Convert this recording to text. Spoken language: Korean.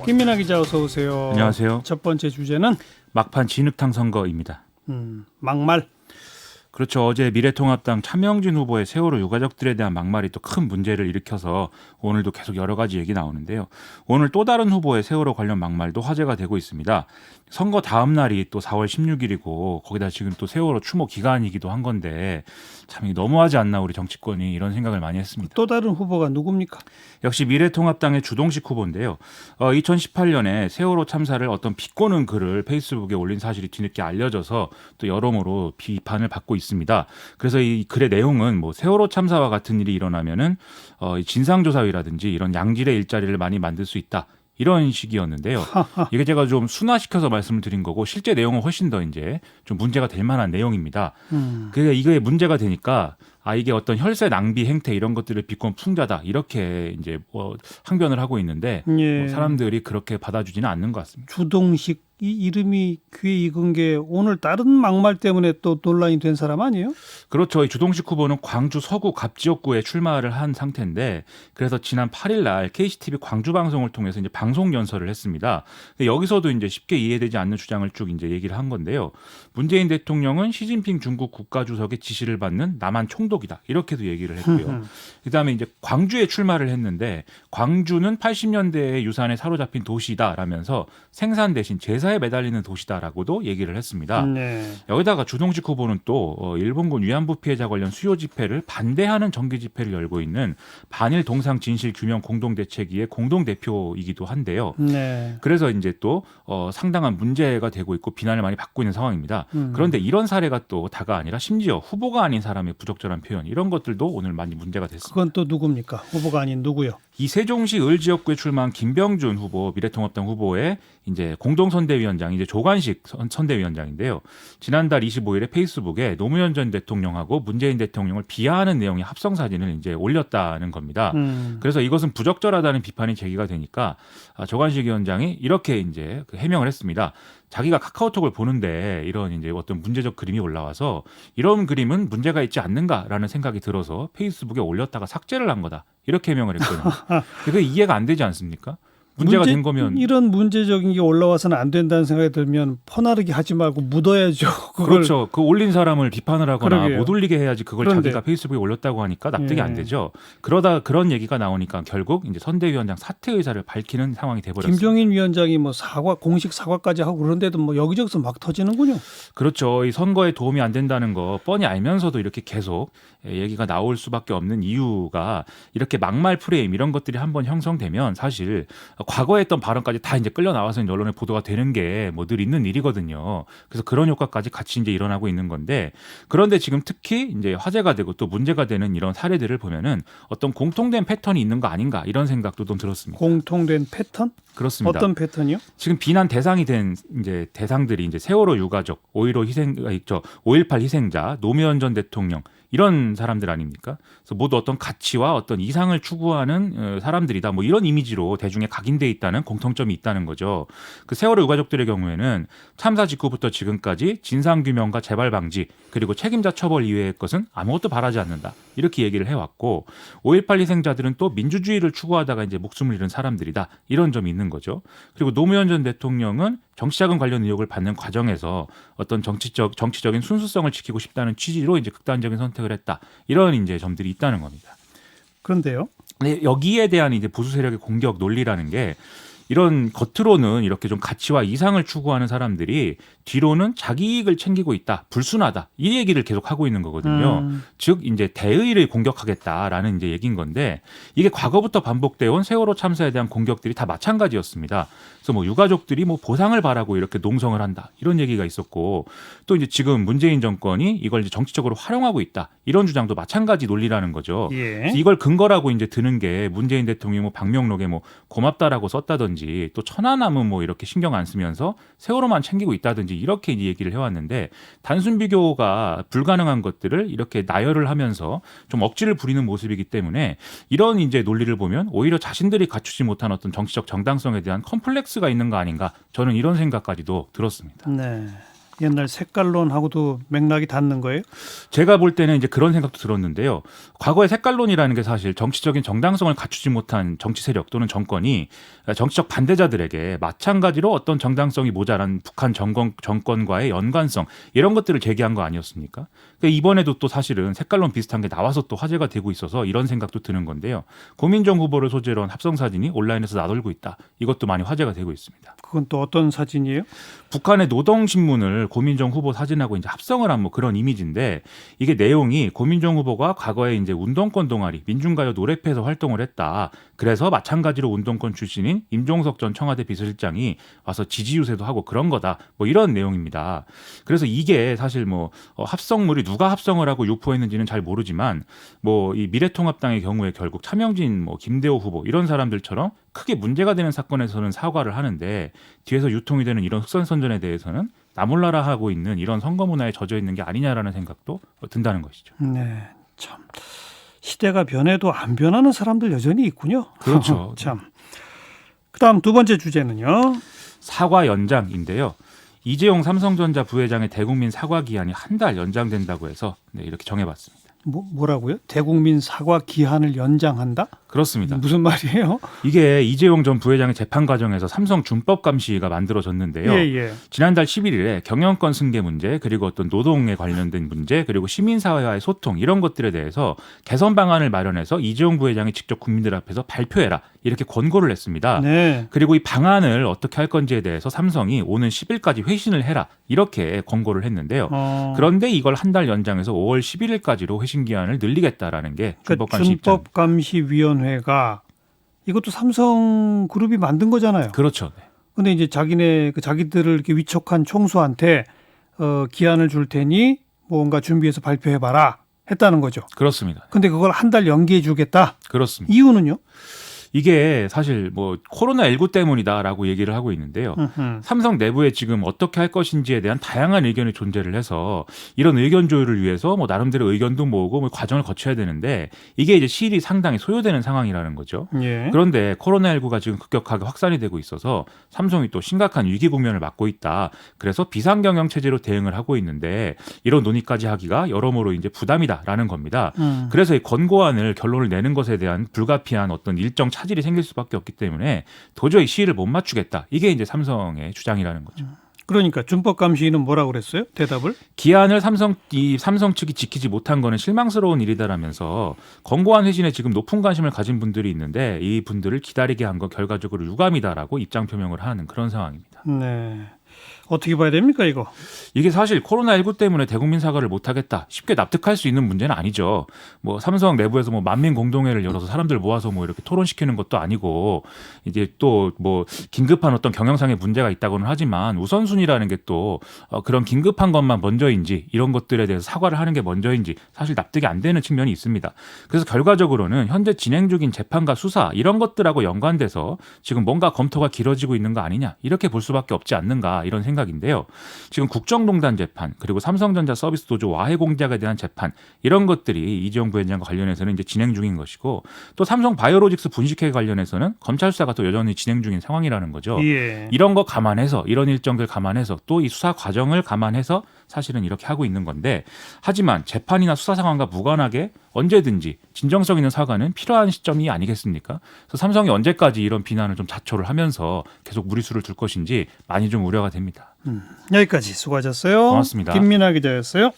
김민하 기자 어서 오세요. 안녕하세요. 첫 번째 주제는 막판 진흙탕 선거입니다. 막말. 그렇죠. 어제 미래통합당 차명진 후보의 세월호 유가족들에 대한 막말이 또 큰 문제를 일으켜서 오늘도 계속 여러 가지 얘기 나오는데요. 오늘 또 다른 후보의 세월호 관련 막말도 화제가 되고 있습니다. 선거 다음 날이 또 4월 16일이고 거기다 지금 또 세월호 추모 기간이기도 한 건데 참 너무하지 않나 우리 정치권이 이런 생각을 많이 했습니다. 또 다른 후보가 누굽니까? 역시 미래통합당의 주동식 후보인데요. 2018년에 세월호 참사를 어떤 비꼬는 글을 페이스북에 올린 사실이 뒤늦게 알려져서 또 여러모로 비판을 받고 있습니다. 그래서 이 글의 내용은 뭐 세월호 참사와 같은 일이 일어나면은 진상조사위라든지 이런 양질의 일자리를 많이 만들 수 있다. 이런 식이었는데요. 이게 제가 좀 순화시켜서 말씀을 드린 거고 실제 내용은 훨씬 더 이제 좀 문제가 될 만한 내용입니다. 그게 이게 문제가 되니까 이게 어떤 혈세 낭비 행태 이런 것들을 비꼰 풍자다 이렇게 이제 항변을 하고 있는데 예. 사람들이 그렇게 받아주지는 않는 것 같습니다. 주동식 이 이름이 귀에 익은 게 오늘 다른 막말 때문에 또 논란이 된 사람 아니에요? 그렇죠. 이 주동식 후보는 광주 서구 갑지역구에 출마를 한 상태인데 그래서 지난 8일 날 KCTV 광주 방송을 통해서 이제 방송 연설을 했습니다. 근데 여기서도 이제 쉽게 이해되지 않는 주장을 쭉 이제 얘기를 한 건데요. 문재인 대통령은 시진핑 중국 국가주석의 지시를 받는 남한 총독이다. 이렇게도 얘기를 했고요. 그다음에 이제 광주에 출마를 했는데 광주는 80년대에 유산에 사로잡힌 도시다라면서 생산 대신 제사에 매달리는 도시다라고도 얘기를 했습니다. 네. 여기다가 주동식 후보는 또 일본군 위안부 피해자 관련 수요 집회를 반대하는 정기 집회를 열고 있는 반일 동상 진실 규명 공동대책위의 공동대표이기도 한데요. 네. 그래서 이제 또 상당한 문제가 되고 있고 비난을 많이 받고 있는 상황입니다. 그런데 이런 사례가 또 다가 아니라 심지어 후보가 아닌 사람의 부적절한 표현 이런 것들도 오늘 많이 문제가 됐습니다. 그건 또 누굽니까? 후보가 아닌 누구요? 이 세종시 을지역구에 출마한 김병준 후보 미래통합당 후보의 이제 공동선대위원장 이제 조관식 선대위원장인데요. 지난달 25일에 페이스북에 노무현 전 대통령하고 문재인 대통령을 비하하는 내용의 합성 사진을 이제 올렸다는 겁니다. 그래서 이것은 부적절하다는 비판이 제기가 되니까 조관식 위원장이 이렇게 이제 해명을 했습니다. 자기가 카카오톡을 보는데 이런 이제 어떤 문제적 그림이 올라와서 이런 그림은 문제가 있지 않는가라는 생각이 들어서 페이스북에 올렸다가 삭제를 한 거다. 이렇게 해명을 했거든요. 그게 이해가 안 되지 않습니까? 문제가 된 거면 이런 문제적인 게 올라와서는 안 된다는 생각이 들면 퍼나르기 하지 말고 묻어야죠. 그걸. 그렇죠. 그 올린 사람을 비판을 하거나 그러게요. 못 올리게 해야지 그걸 그런데. 자기가 페이스북에 올렸다고 하니까 납득이 예. 안 되죠. 그러다 그런 얘기가 나오니까 결국 이제 선대위원장 사퇴 의사를 밝히는 상황이 돼버렸습니다. 김종인 위원장이 뭐 공식 사과까지 하고 그런데도 뭐 여기저기서 막 터지는군요. 그렇죠. 이 선거에 도움이 안 된다는 거 뻔히 알면서도 이렇게 계속 얘기가 나올 수밖에 없는 이유가 이렇게 막말 프레임 이런 것들이 한번 형성되면 사실 과거에 했던 발언까지 다 이제 끌려 나와서 이제 언론에 보도가 되는 게 뭐 늘 있는 일이거든요. 그래서 그런 효과까지 같이 이제 일어나고 있는 건데 그런데 지금 특히 이제 화제가 되고 또 문제가 되는 이런 사례들을 보면은 어떤 공통된 패턴이 있는 거 아닌가 이런 생각도 좀 들었습니다. 공통된 패턴? 그렇습니다. 어떤 패턴이요? 지금 비난 대상이 된 이제 대상들이 이제 세월호 유가족, 5.18 희생자, 노무현 전 대통령 이런 사람들 아닙니까? 그래서 모두 어떤 가치와 어떤 이상을 추구하는 사람들이다. 뭐 이런 이미지로 대중에 각인돼 있다는 공통점이 있다는 거죠. 그 세월호 유가족들의 경우에는 참사 직후부터 지금까지 진상규명과 재발 방지 그리고 책임자 처벌 이외의 것은 아무것도 바라지 않는다. 이렇게 얘기를 해왔고 5.18 희생자들은 또 민주주의를 추구하다가 이제 목숨을 잃은 사람들이다. 이런 점이 있는 거죠. 그리고 노무현 전 대통령은 정치자금 관련 의혹을 받는 과정에서 어떤 정치적인 순수성을 지키고 싶다는 취지로 이제 극단적인 선택을 했다. 이런 이제 점들이 있다는 겁니다. 그런데요. 근데 여기에 대한 이제 보수 세력의 공격 논리라는 게 이런 겉으로는 이렇게 좀 가치와 이상을 추구하는 사람들이 뒤로는 자기 이익을 챙기고 있다, 불순하다 이 얘기를 계속 하고 있는 거거든요. 즉 이제 대의를 공격하겠다라는 이제 얘기인 건데 이게 과거부터 반복되어 온 세월호 참사에 대한 공격들이 다 마찬가지였습니다. 그래서 뭐 유가족들이 뭐 보상을 바라고 이렇게 농성을 한다 이런 얘기가 있었고 또 이제 지금 문재인 정권이 이걸 이제 정치적으로 활용하고 있다 이런 주장도 마찬가지 논리라는 거죠. 예. 그래서 이걸 근거라고 이제 드는 게 문재인 대통령이 뭐 방명록에 뭐 고맙다라고 썼다든지 또 천안함은 뭐 이렇게 신경 안 쓰면서 세월호만 챙기고 있다든지 이렇게 이제 얘기를 해왔는데 단순 비교가 불가능한 것들을 이렇게 나열을 하면서 좀 억지를 부리는 모습이기 때문에 이런 이제 논리를 보면 오히려 자신들이 갖추지 못한 어떤 정치적 정당성에 대한 컴플렉스가 있는 거 아닌가 저는 이런 생각까지도 들었습니다. 네. 옛날 색깔론하고도 맥락이 닿는 거예요? 제가 볼 때는 이제 그런 생각도 들었는데요. 과거의 색깔론이라는 게 사실 정치적인 정당성을 갖추지 못한 정치 세력 또는 정권이 정치적 반대자들에게 마찬가지로 어떤 정당성이 모자란 북한 정권과의 연관성 이런 것들을 제기한 거 아니었습니까? 그러니까 이번에도 또 사실은 색깔론 비슷한 게 나와서 또 화제가 되고 있어서 이런 생각도 드는 건데요. 고민정 후보를 소재로 한 합성 사진이 온라인에서 나돌고 있다. 이것도 많이 화제가 되고 있습니다. 그건 또 어떤 사진이에요? 북한의 노동신문을 고민정 후보 사진하고 이제 합성을 한 뭐 그런 이미지인데 이게 내용이 고민정 후보가 과거에 이제 운동권 동아리 민중가요 노래패에서 활동을 했다. 그래서 마찬가지로 운동권 출신인 임종석 전 청와대 비서실장이 와서 지지 유세도 하고 그런 거다. 뭐 이런 내용입니다. 그래서 이게 사실 뭐 합성물이 누가 합성을 하고 유포했는지는 잘 모르지만 뭐 이 미래통합당의 경우에 결국 차명진 뭐 김대호 후보 이런 사람들처럼 크게 문제가 되는 사건에서는 사과를 하는데 뒤에서 유통이 되는 이런 흑선선전에 대해서는 나몰라라 하고 있는 이런 선거 문화에 젖어 있는 게 아니냐라는 생각도 든다는 것이죠. 네, 참 시대가 변해도 안 변하는 사람들 여전히 있군요. 그렇죠. 참. 그다음 두 번째 주제는요. 사과 연장인데요. 이재용 삼성전자 부회장의 대국민 사과 기한이 한 달 연장된다고 해서 이렇게 정해봤습니다. 뭐라고요? 대국민 사과 기한을 연장한다? 그렇습니다. 무슨 말이에요? 이게 이재용 전 부회장의 재판 과정에서 삼성 준법감시가 만들어졌는데요. 예. 지난달 11일에 경영권 승계 문제 그리고 어떤 노동에 관련된 문제 그리고 시민사회와의 소통 이런 것들에 대해서 개선 방안을 마련해서 이재용 부회장이 직접 국민들 앞에서 발표해라 이렇게 권고를 했습니다. 네. 그리고 이 방안을 어떻게 할 건지에 대해서 삼성이 오는 10일까지 회신을 해라 이렇게 권고를 했는데요. 그런데 이걸 한 달 연장해서 5월 11일까지로 회신 기한을 늘리겠다라는 게 준법감시 입장. 준법감시위원회가 이것도 삼성그룹이 만든 거잖아요. 그렇죠. 근데 이제 자기들을 이렇게 위촉한 총수한테 기한을 줄 테니 뭔가 준비해서 발표해봐라 했다는 거죠. 그렇습니다. 근데 그걸 한 달 연기해 주겠다. 그렇습니다. 이유는요? 이게 사실 뭐 코로나19 때문이다라고 얘기를 하고 있는데요. 삼성 내부에 지금 어떻게 할 것인지에 대한 다양한 의견이 존재를 해서 이런 의견 조율을 위해서 뭐 나름대로 의견도 모으고 뭐 과정을 거쳐야 되는데 이게 이제 시일이 상당히 소요되는 상황이라는 거죠. 예. 그런데 코로나19가 지금 급격하게 확산이 되고 있어서 삼성이 또 심각한 위기 국면을 맞고 있다. 그래서 비상경영 체제로 대응을 하고 있는데 이런 논의까지 하기가 여러모로 이제 부담이다라는 겁니다. 그래서 이 권고안을 결론을 내는 것에 대한 불가피한 어떤 일정 차질이 생길 수밖에 없기 때문에 도저히 시일을 못 맞추겠다. 이게 이제 삼성의 주장이라는 거죠. 그러니까 준법감시위는 뭐라고 그랬어요? 대답을? 기한을 삼성 측이 지키지 못한 거는 실망스러운 일이다라면서 권고안 회신에 지금 높은 관심을 가진 분들이 있는데 이 분들을 기다리게 한 거 결과적으로 유감이다라고 입장 표명을 하는 그런 상황입니다. 네. 어떻게 봐야 됩니까 이거? 이게 사실 코로나19 때문에 대국민 사과를 못하겠다 쉽게 납득할 수 있는 문제는 아니죠. 뭐 삼성 내부에서 뭐 만민 공동회를 열어서 사람들 모아서 뭐 이렇게 토론시키는 것도 아니고 이제 또 뭐 긴급한 어떤 경영상의 문제가 있다고는 하지만 우선순위라는 게 또 그런 긴급한 것만 먼저인지 이런 것들에 대해서 사과를 하는 게 먼저인지 사실 납득이 안 되는 측면이 있습니다. 그래서 결과적으로는 현재 진행 중인 재판과 수사 이런 것들하고 연관돼서 지금 뭔가 검토가 길어지고 있는 거 아니냐 이렇게 볼 수밖에 없지 않는가 이런 생각인데요. 지금 국정농단 재판 그리고 삼성전자 서비스 도조 와해 공작에 대한 재판 이런 것들이 이재용 부회장과 관련해서는 이제 진행 중인 것이고 또 삼성 바이오로직스 분식회 관련해서는 검찰 수사가 또 여전히 진행 중인 상황이라는 거죠. 예. 이런 거 감안해서 이런 일정들 감안해서 또 이 수사 과정을 감안해서 사실은 이렇게 하고 있는 건데 하지만 재판이나 수사 상황과 무관하게 언제든지 진정성 있는 사과는 필요한 시점이 아니겠습니까? 그래서 삼성이 언제까지 이런 비난을 좀 자초를 하면서 계속 무리수를 둘 것인지 많이 좀 우려가 됩니다. 여기까지 수고하셨어요. 고맙습니다. 김민아 기자였어요.